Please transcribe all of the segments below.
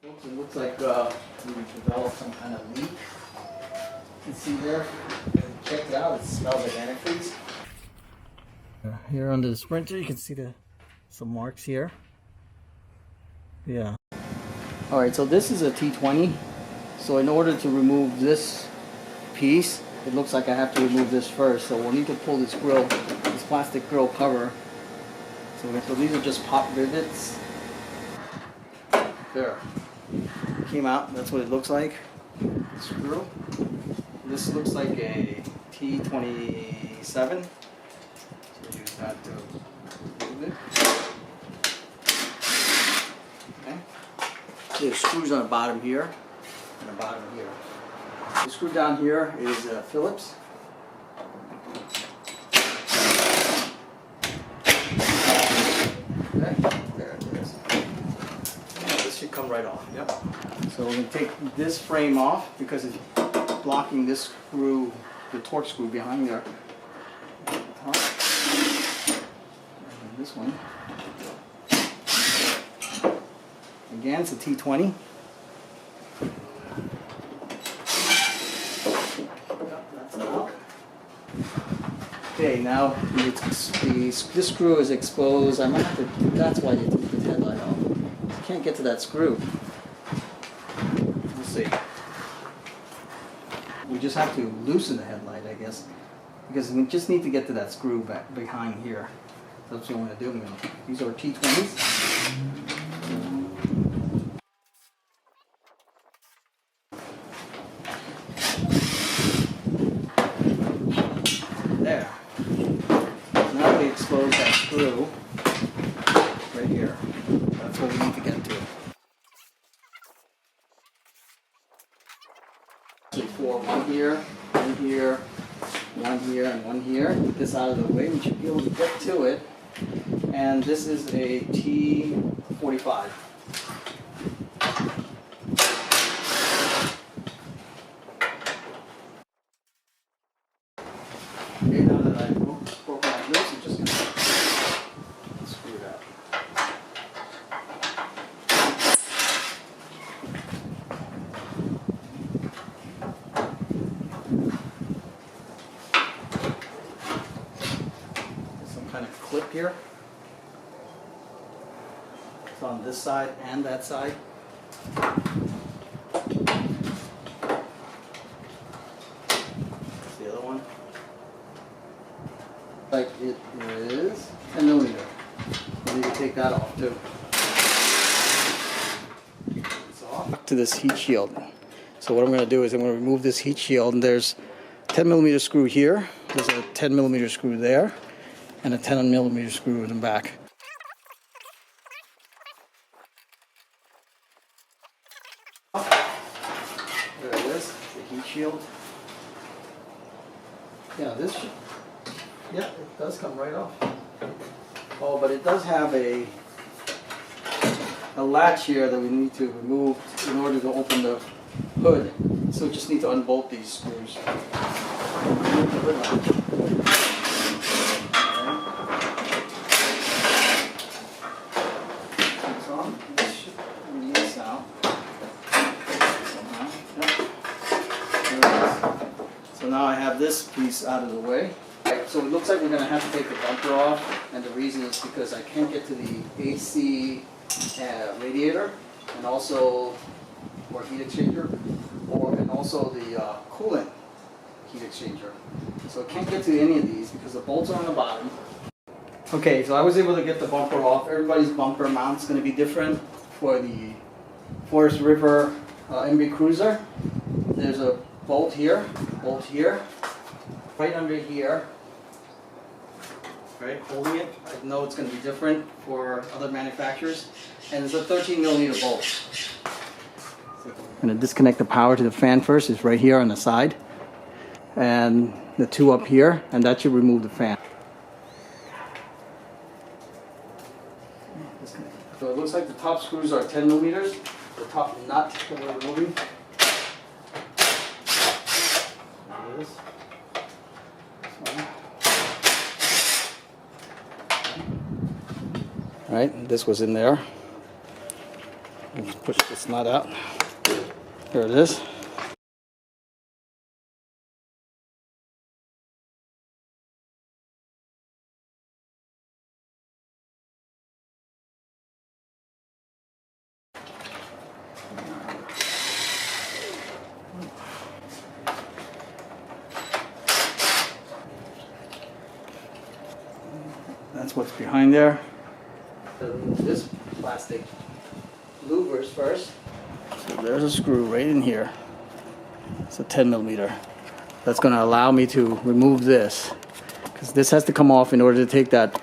Folks, it looks like we developed some kind of leak. You can see there. Check it out. It smells like antifreeze. Here under the Sprinter, you can see some marks here. Yeah. All right. So this is a T20. So in order to remove this piece, it looks like I have to remove this first. So we'll need to pull this grill, this plastic grill cover. So these are just pop rivets. There. Came out. That's what it looks like. Screw. This looks like a T27. So we use that to move it. Okay. There's screws on the bottom here and the bottom here. The screw down here is Phillips. Okay. There it is. This should come right off. Yep. So we're going to take this frame off because it's blocking this screw, the Torx screw behind there. And this one. Again, it's a T20. That's out. Okay, now this screw is exposed. I might have to. That's why you took the headlight off. You can't get to that screw. We'll see. We just have to loosen the headlight, I guess, because we just need to get to that screw back behind here. That's what I'm going to do now. These are T20s. There. Now we expose that screw right here. That's what we need to get to. For one here, one here, one here, and one here. Get this out of the way. We should be able to get to it. And this is a T45. Okay, now that I've broken out this, I'm just going to screw it out. Some kind of clip here. It's on this side and that side. The other one. Like it is 10 millimeter. I need to take that off too. It's off. To this heat shield. So what I'm going to do is I'm going to remove this heat shield, and there's a 10 millimeter screw here. There's a 10 millimeter screw there, and a 10 millimeter screw in the back. There it is, the heat shield. Yeah, this should. Yeah, it does come right off. Oh, but it does have a latch here that we need to remove in order to open the hood. So we just need to unbolt these screws. Remove the hood latch. Okay. It's on. This should release out. Somehow. Yep. There it is. So now I have this piece out of the way. So it looks like we're going to have to take the bumper off, and the reason is because I can't get to the AC radiator, and also or heat exchanger, and also the coolant heat exchanger. So I can't get to any of these because the bolts are on the bottom. Okay, so I was able to get the bumper off. Everybody's bumper mount's going to be different. For the Forest River MB Cruiser, there's a bolt here, right under here. Right, holding it. I know it's going to be different for other manufacturers. And there's a 13 millimeter bolt. I'm going to disconnect the power to the fan first. It's right here on the side. And the two up here, and that should remove the fan. So it looks like the top screws are 10 millimeters. The top nut that we're removing. There it is. Right, this was in there. Let's push this nut out. There it is. That's what's behind there. This plastic louvers first. So there's a screw right in here. It's a 10 millimeter. That's going to allow me to remove this, because this has to come off in order to take that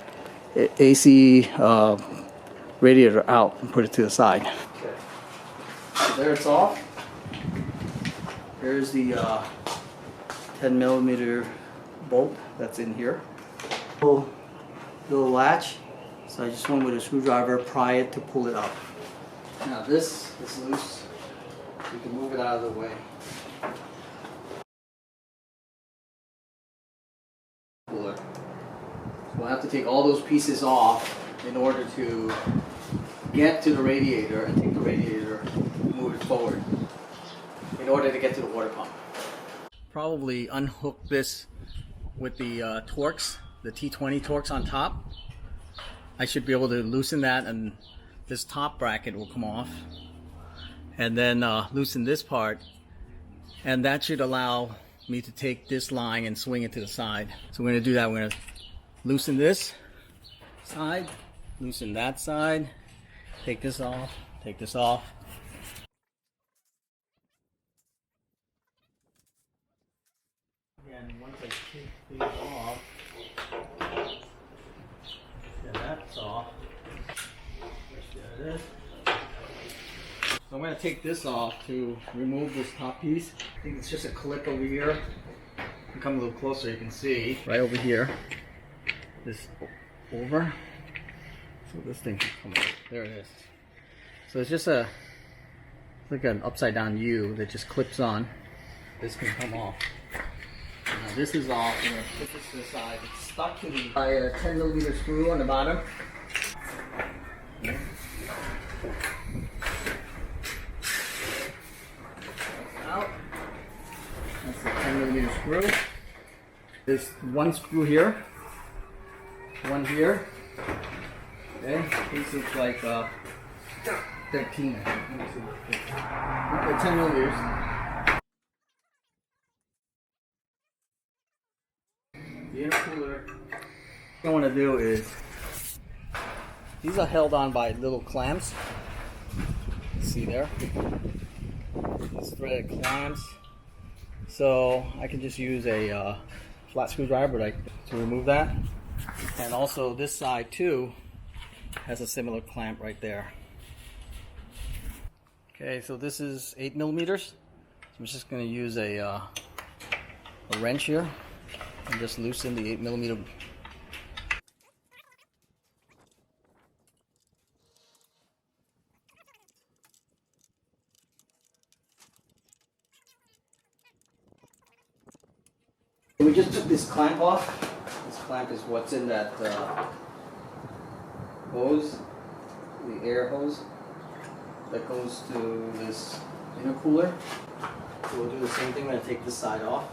AC radiator out and put it to the side. Okay. So there it's off. Here's the 10 millimeter bolt that's in here. Little latch. So I just went with a screwdriver, pry it to pull it up. Now this is loose. You can move it out of the way. Cooler. So we'll have to take all those pieces off in order to get to the radiator and take the radiator and move it forward in order to get to the water pump. Probably unhook this with the Torx, the T20 Torx on top. I should be able to loosen that, and this top bracket will come off, and then loosen this part, and that should allow me to take this line and swing it to the side. So we're going to do that. We're going to loosen this side, loosen that side, take this off, take this off. Again, once I take these off, that's off. There it is. So I'm going to take this off to remove this top piece. I think it's just a clip over here. Come a little closer, you can see right over here. This over. So this thing should come out. There it is. So it's just like an upside down U that just clips on. This can come off. Now this is off. I'm going to put this to the side. It's stuck to the 10 millimeter screw on the bottom. Out. That's the 10 millimeter screw. There's one screw here, one here. Okay, this is like 13, I think. Okay, 10 millimeters. The intercooler, what I want to do is, these are held on by little clamps. See there? These threaded clamps. So I can just use a flat screwdriver to remove that. And also this side too has a similar clamp right there. Okay, so this is 8 millimeters. So I'm just going to use a wrench here and just loosen the 8 millimeter. We just took this clamp off. This clamp is what's in that hose, the air hose that goes to this intercooler. So we'll do the same thing. I'm going to take this side off.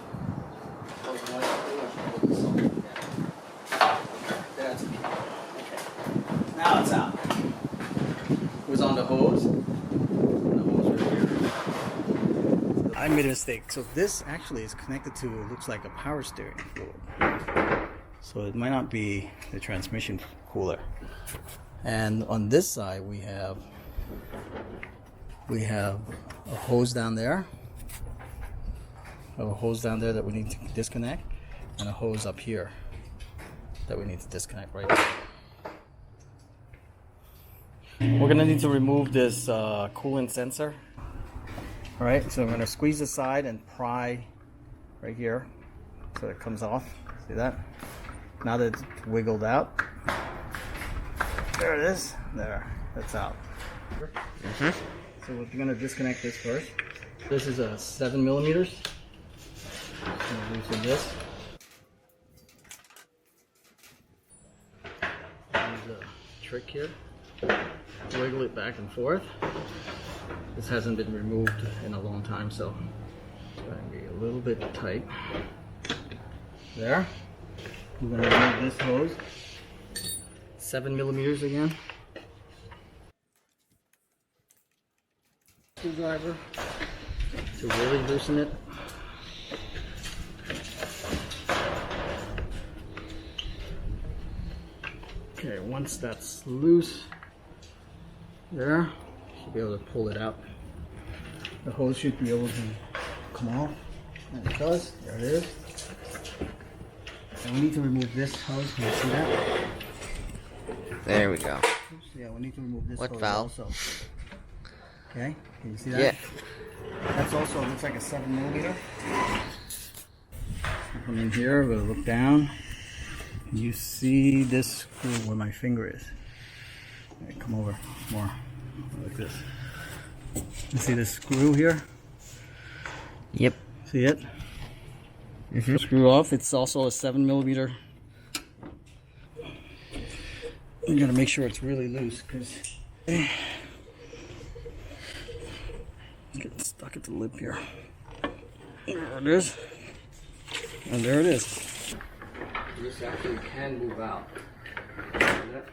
That's okay. Now it's out. It was on the hose. And the hose right here. I made a mistake. So this actually is connected to, it looks like a power steering fluid. So it might not be the transmission cooler. And on this side we have a hose down there. A hose down there that we need to disconnect, and a hose up here that we need to disconnect right there. We're gonna need to remove this coolant sensor. All right, so I'm gonna squeeze the side and pry right here so it comes off. See that? Now that it's wiggled out, there it is. There, that's out. So we're gonna disconnect this first. This is a 7 millimeters. Loosen this. There's a trick here. wiggle it back and forth. This hasn't been removed in a long time, so it's going to be a little bit tight. There. We're going to remove this hose. 7 millimeters again. Screwdriver to really loosen it. Okay, once that's loose, there, you should be able to pull it out. The hose should be able to come off, and it does. There it is. And we need to remove this hose. Can you see that? There we go. Oops, yeah, we need to remove this What hose valve? also. Okay, can you see that? Yeah. That's also looks like a 7 millimeter. Come in here, we're gonna look down. You see this screw where my finger is. Right, come over more, like this. You see this screw here? Yep. See it? Screw off. It's also a 7 millimeter. You gotta make sure it's really loose because it's getting stuck at the lip here. There it is. And there it is. This actually can move out. And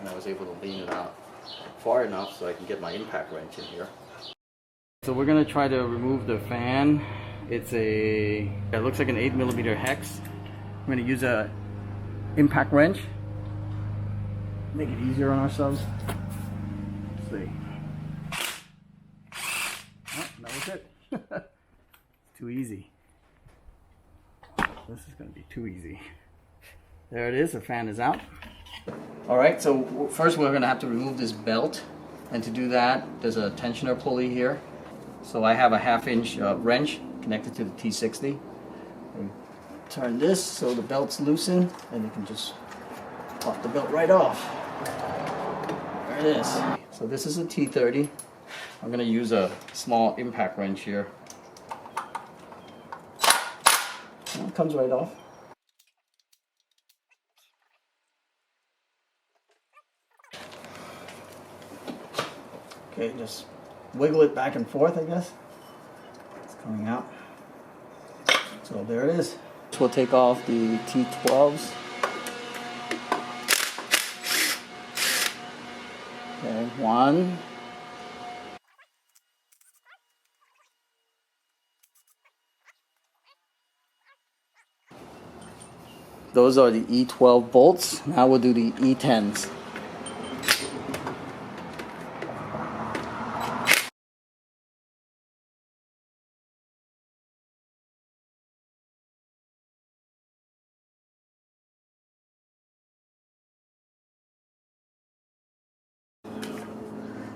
I was able to lean it out far enough so I can get my impact wrench in here. So we're gonna try to remove the fan. It looks like an 8 millimeter hex. I'm gonna use a impact wrench. Make it easier on ourselves. Let's see. Oh, that was it. Too easy. This is going to be too easy. There it is. The fan is out. All right. So first we're going to have to remove this belt, and to do that, there's a tensioner pulley here. So I have a 1/2 inch wrench connected to the T60. And turn this so the belt's loosened, and you can just pop the belt right off. There it is. So this is a T30. I'm going to use a small impact wrench here. And it comes right off. Okay, just wiggle it back and forth, I guess. It's coming out. So there it is. We'll take off the T12s. Okay, one. Those are the E12 bolts. Now we'll do the E10s.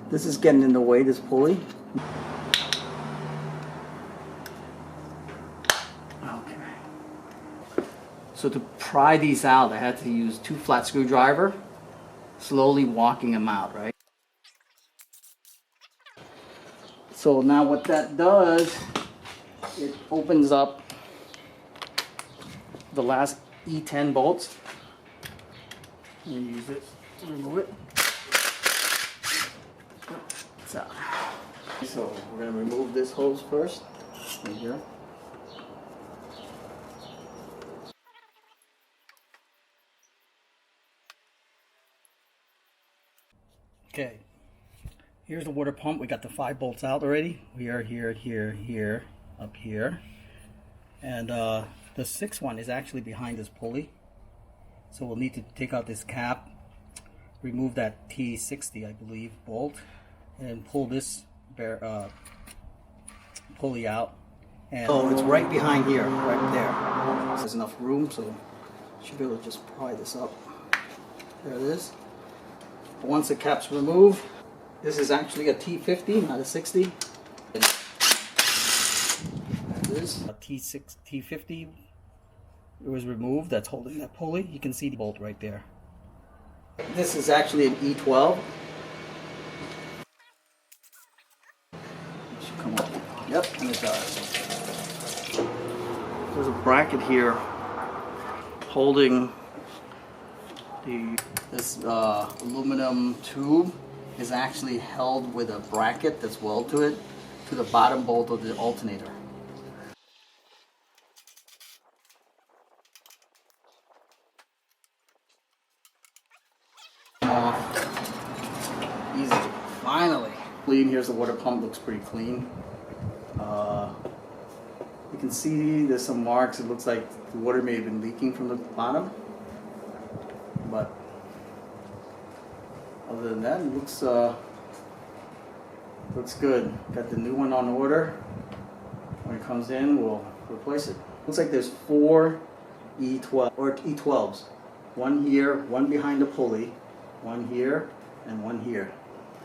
This is getting in the way, this pulley. So to pry these out, I had to use 2 flat screwdriver, slowly walking them out, right? So now what that does, it opens up the last E10 bolts. I'm gonna use it to remove it. It's out. So we're gonna remove this hose first, right here. Okay, here's the water pump. We got the 5 bolts out already. We are here, up here. And the 6th one is actually behind this pulley. So we'll need to take out this cap, remove that T60, I believe, bolt, and pull this pulley out. And oh, it's right behind here, right there. There's enough room, so should be able to just pry this up. There it is. Once the cap's removed, this is actually a T50, not a 60. There it is. A T50. It was removed. That's holding that pulley. You can see the bolt right there. This is actually an E12. It should come up. Yep, and it does. There's a bracket here holding This aluminum tube is actually held with a bracket that's welded to it, to the bottom bolt of the alternator. Easy. Finally. Clean. Here's the water pump. Looks pretty clean. You can see there's some marks. It looks like the water may have been leaking from the bottom. But other than that, it looks good. Got the new one on order. When it comes in, we'll replace it. Looks like there's 4 E12 or E12s. One here, one behind the pulley, one here, and one here.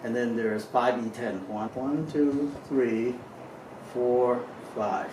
And then there's 5 E10. 1, 2, 3, 4, 5.